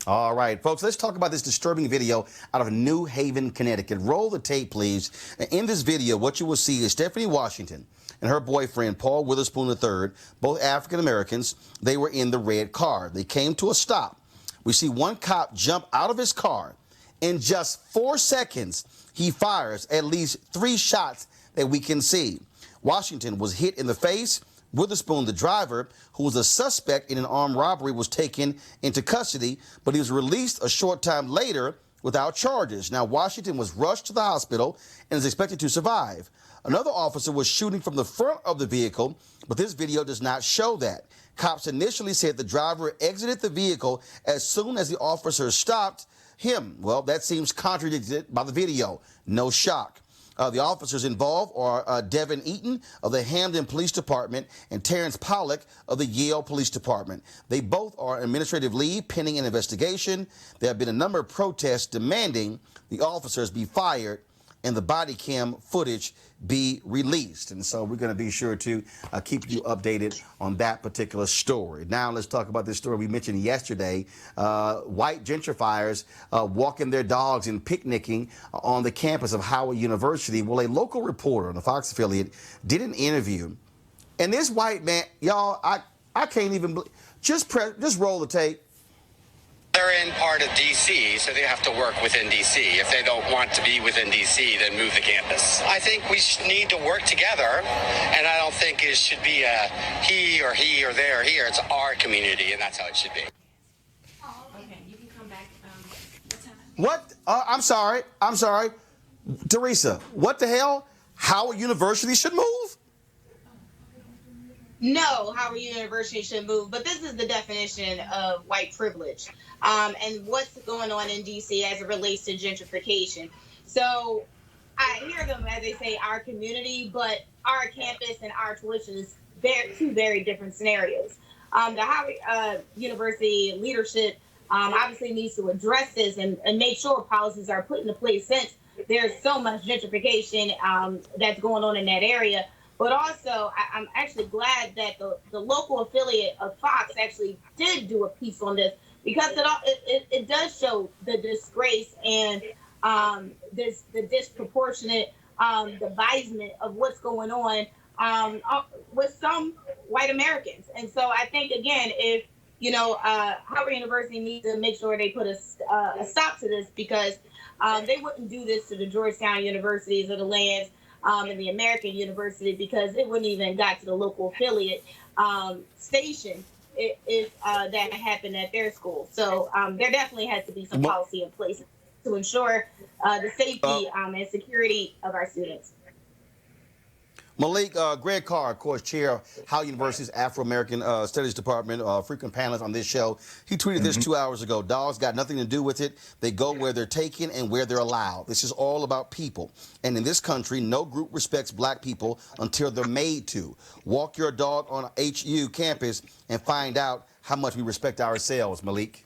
All right, folks, let's talk about this disturbing video out of New Haven, Connecticut. Roll the tape, please. In this video, what you will see is Stephanie Washington and her boyfriend, Paul Witherspoon III, both African Americans. They were in the red car. They came to a stop. We see one cop jump out of his car. In just 4 seconds, he fires at least 3 shots that we can see. Washington was hit in the face. Witherspoon, the driver, who was a suspect in an armed robbery, was taken into custody, but he was released a short time later without charges. Now, Washington was rushed to the hospital and is expected to survive. Another officer was shooting from the front of the vehicle, but this video does not show that. Cops initially said the driver exited the vehicle as soon as the officer stopped him. Well, that seems contradicted by the video. No shock. The officers involved are Devin Eaton of the Hamden Police Department and Terrence Pollock of the Yale Police Department. They both are on administrative leave pending an investigation. There have been a number of protests demanding the officers be fired. and the body cam footage be released. And so we're going to be sure to keep you updated on that particular story. Now let's talk about this story we mentioned yesterday. White gentrifiers walking their dogs and picnicking on the campus of Howard University. Well, a local reporter on the Fox affiliate did an interview. And this white man, y'all, I can't even, just roll the tape. They're in part of D.C., so they have to work within D.C. If they don't want to be within D.C., then move the campus. I think we need to work together, and I don't think it should be a he or there or here. It's our community, and that's how it should be. Okay, you can come back. What? I'm sorry. Teresa, what the hell? Howard University should move? No, Howard University should move, but this is the definition of white privilege and what's going on in D.C. as it relates to gentrification. So I hear them as they say our community, but our campus and our tuition is two very different scenarios. The Howard University leadership obviously needs to address this and make sure policies are put into place since there's so much gentrification that's going on in that area. But also, I'm actually glad that the local affiliate of Fox actually did do a piece on this, because it does show the disgrace and the disproportionate devisement of what's going on with some white Americans. And so I think, again, if, Howard University needs to make sure they put a stop to this, because they wouldn't do this to the Georgetown universities or the Lands and the American University, because it wouldn't even got to the local affiliate station if that happened at their school. So there definitely has to be some policy in place to ensure the safety and security of our students. Malik, Greg Carr, of course, chair of Howard University's Afro-American Studies Department, frequent panelist on this show. He tweeted this 2 hours ago. Dogs got nothing to do with it. They go where they're taken and where they're allowed. This is all about people. And in this country, no group respects black people until they're made to. Walk your dog on HU campus and find out how much we respect ourselves, Malik.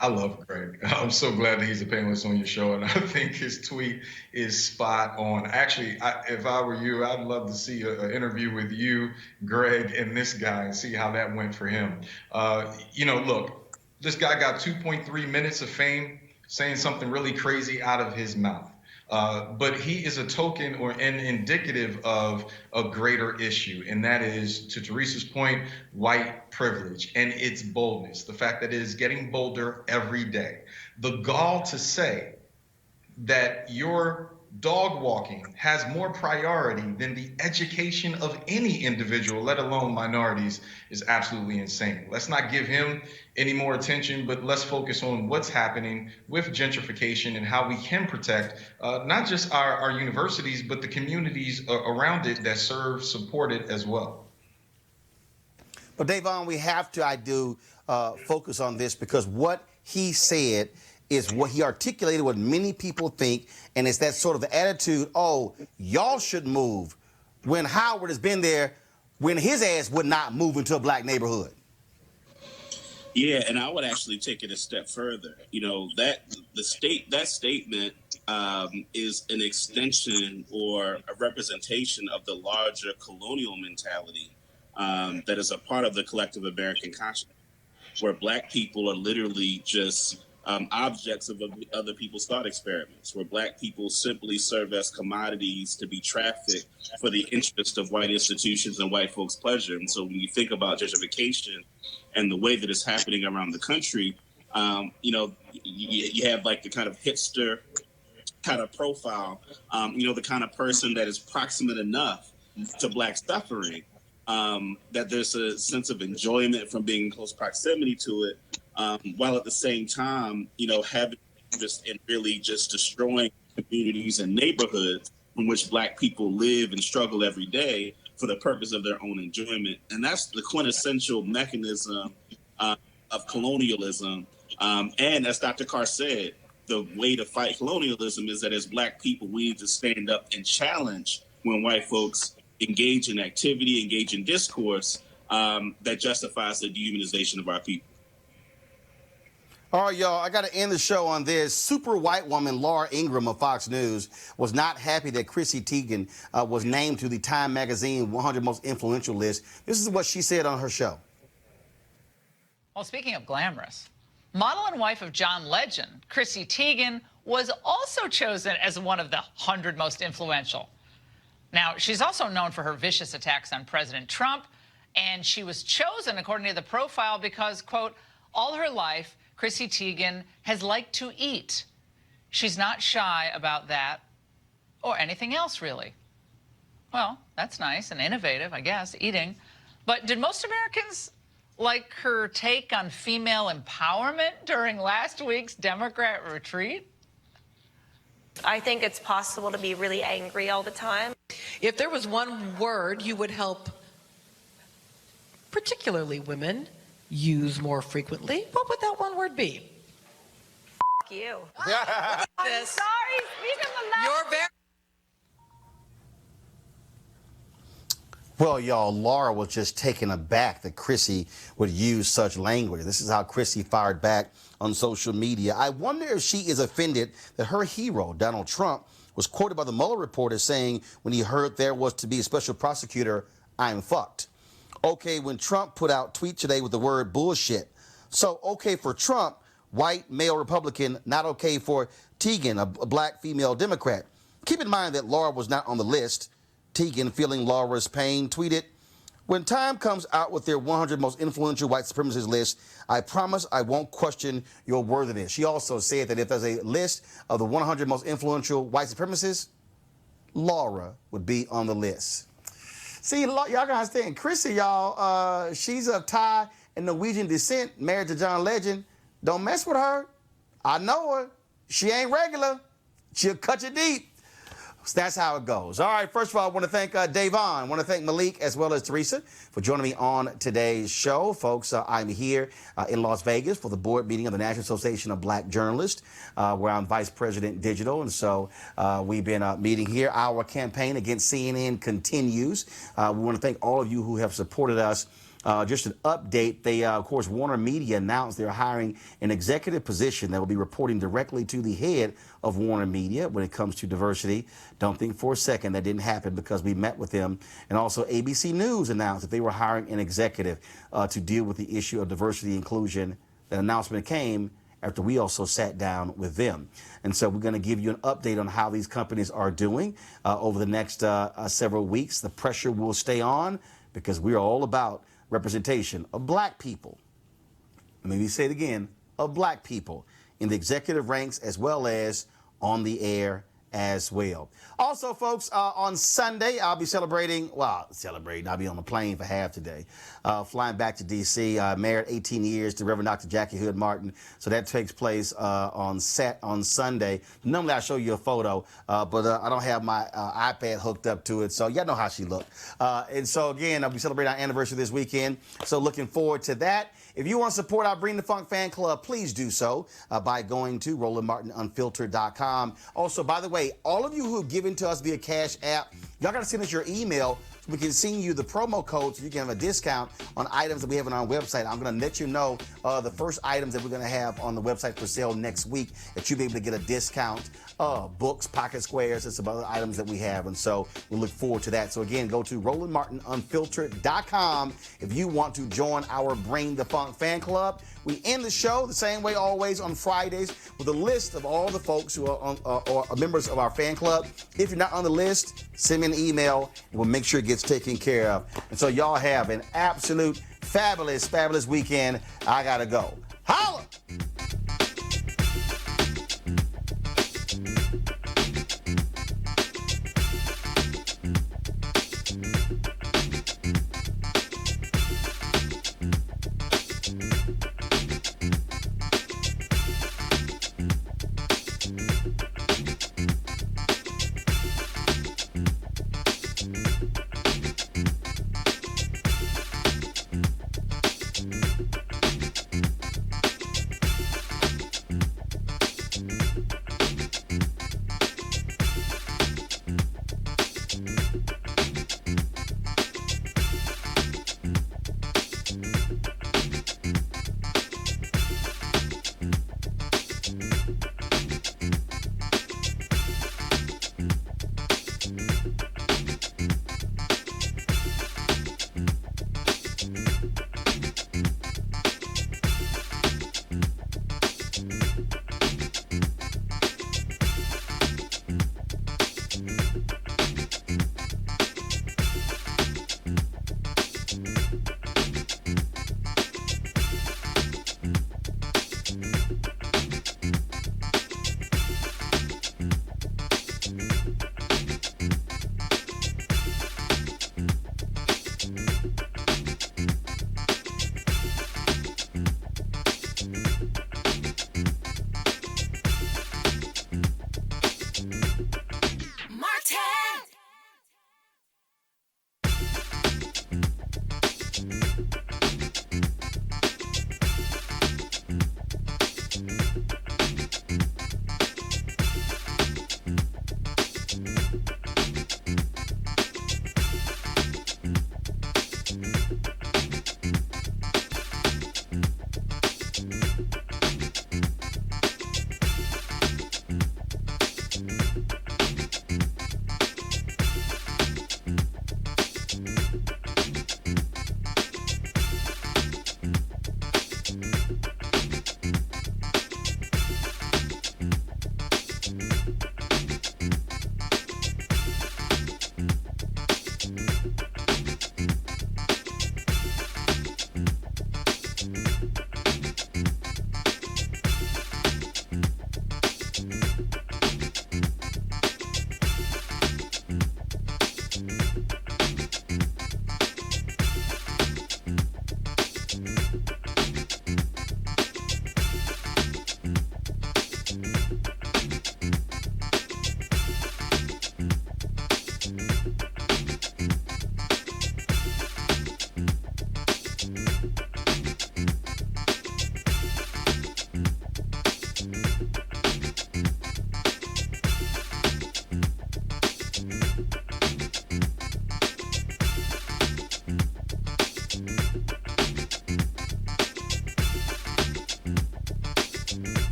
I love Greg. I'm so glad that he's a panelist on your show, and I think his tweet is spot on. Actually, if I were you, I'd love to see an interview with you, Greg, and this guy and see how that went for him. Look, this guy got 2.3 minutes of fame saying something really crazy out of his mouth. But he is a token and indicative of a greater issue, and that is, to Teresa's point, white privilege and its boldness, the fact that it is getting bolder every day. The gall to say that your dog walking has more priority than the education of any individual, let alone minorities, is absolutely insane. Let's not give him any more attention, but let's focus on what's happening with gentrification and how we can protect not just our universities, but the communities around it that support it as well. But Davon, we have to, focus on this, because what he said is what he articulated, what many people think, and it's that sort of attitude, oh, y'all should move, when Howard has been there when his ass would not move into a black neighborhood. Yeah, and I would actually take it a step further. That statement is an extension or a representation of the larger colonial mentality that is a part of the collective American consciousness, where black people are literally just objects of other people's thought experiments, where black people simply serve as commodities to be trafficked for the interest of white institutions and white folks' pleasure. And so when you think about gentrification and the way that it's happening around the country, you have like the kind of hipster kind of profile, the kind of person that is proximate enough to black suffering that there's a sense of enjoyment from being in close proximity to it, while at the same time, having interest in really just destroying communities and neighborhoods in which black people live and struggle every day for the purpose of their own enjoyment. And that's the quintessential mechanism of colonialism. And as Dr. Carr said, the way to fight colonialism is that as black people, we need to stand up and challenge when white folks engage in activity, engage in discourse that justifies the dehumanization of our people. All right, y'all, I got to end the show on this. Super white woman Laura Ingraham of Fox News was not happy that Chrissy Teigen was named to the Time Magazine 100 Most Influential list. This is what she said on her show. Well, speaking of glamorous, model and wife of John Legend, Chrissy Teigen, was also chosen as one of the 100 most influential. Now, she's also known for her vicious attacks on President Trump, and she was chosen, according to the profile, because, quote, all her life, Chrissy Teigen has liked to eat. She's not shy about that or anything else, really. Well, that's nice and innovative, I guess, eating. But did most Americans like her take on female empowerment during last week's Democrat retreat? I think it's possible to be really angry all the time. If there was one word you would help, particularly women, use more frequently, what would that one word be? F you. I'm sorry, speak of the You're very... Well, y'all, Laura was just taken aback that Chrissy would use such language. This is how Chrissy fired back on social media. I wonder if she is offended that her hero, Donald Trump, was quoted by the Mueller report as saying when he heard there was to be a special prosecutor, I'm fucked. Okay, when Trump put out tweet today with the word bullshit. So okay for Trump, white male Republican, not okay for Teigen, a black female Democrat. Keep in mind that Laura was not on the list. Teigen, feeling Laura's pain, tweeted, when Time comes out with their 100 most influential white supremacist list, I promise I won't question your worthiness. She also said that if there's a list of the 100 most influential white supremacists, Laura would be on the list. See, y'all gotta understand, Chrissy, y'all, she's of Thai and Norwegian descent, married to John Legend. Don't mess with her. I know her. She ain't regular. She'll cut you deep. So that's how it goes. All right, first of all, I want to thank Davon. I want to thank Malik as well as Teresa for joining me on today's show. Folks, I'm here in Las Vegas for the board meeting of the National Association of Black Journalists, where I'm Vice President Digital. And so we've been meeting here. Our campaign against CNN continues. We want to thank all of you who have supported us. Just an update, they, of course, Warner Media announced they're hiring an executive position that will be reporting directly to the head of Warner Media when it comes to diversity. Don't think for a second that didn't happen because we met with them. And also ABC News announced that they were hiring an executive to deal with the issue of diversity and inclusion. That announcement came after we also sat down with them. And so we're going to give you an update on how these companies are doing over the next several weeks. The pressure will stay on because we are all about representation of black people. Let me say it again, of black people in the executive ranks as well as on the air as well. Also, folks, on Sunday, I'll be I'll be on the plane for half today, flying back to D.C. Married 18 years to Reverend Dr. Jackie Hood Martin. So that takes place on Sunday. Normally, I'll show you a photo, but I don't have my iPad hooked up to it, so y'all know how she looked. And so, again, I'll be celebrating our anniversary this weekend, so looking forward to that. If you want to support our Bring the Funk fan club, please do so by going to RolandMartinUnfiltered.com. Also, by the way, all of you who have given to us via Cash App, y'all got to send us your email so we can send you the promo code so you can have a discount on items that we have on our website. I'm going to let you know the first items that we're going to have on the website for sale next week that you'll be able to get a discount. Books, pocket squares, and some other items that we have. And so we look forward to that. So again, go to RolandMartinUnfiltered.com if you want to join our Bring the Funk fan club. We end the show the same way always on Fridays with a list of all the folks who are members of our fan club. If you're not on the list, send me an email and we'll make sure it gets taken care of. And so y'all have an absolute fabulous, fabulous weekend. I gotta go. Holla!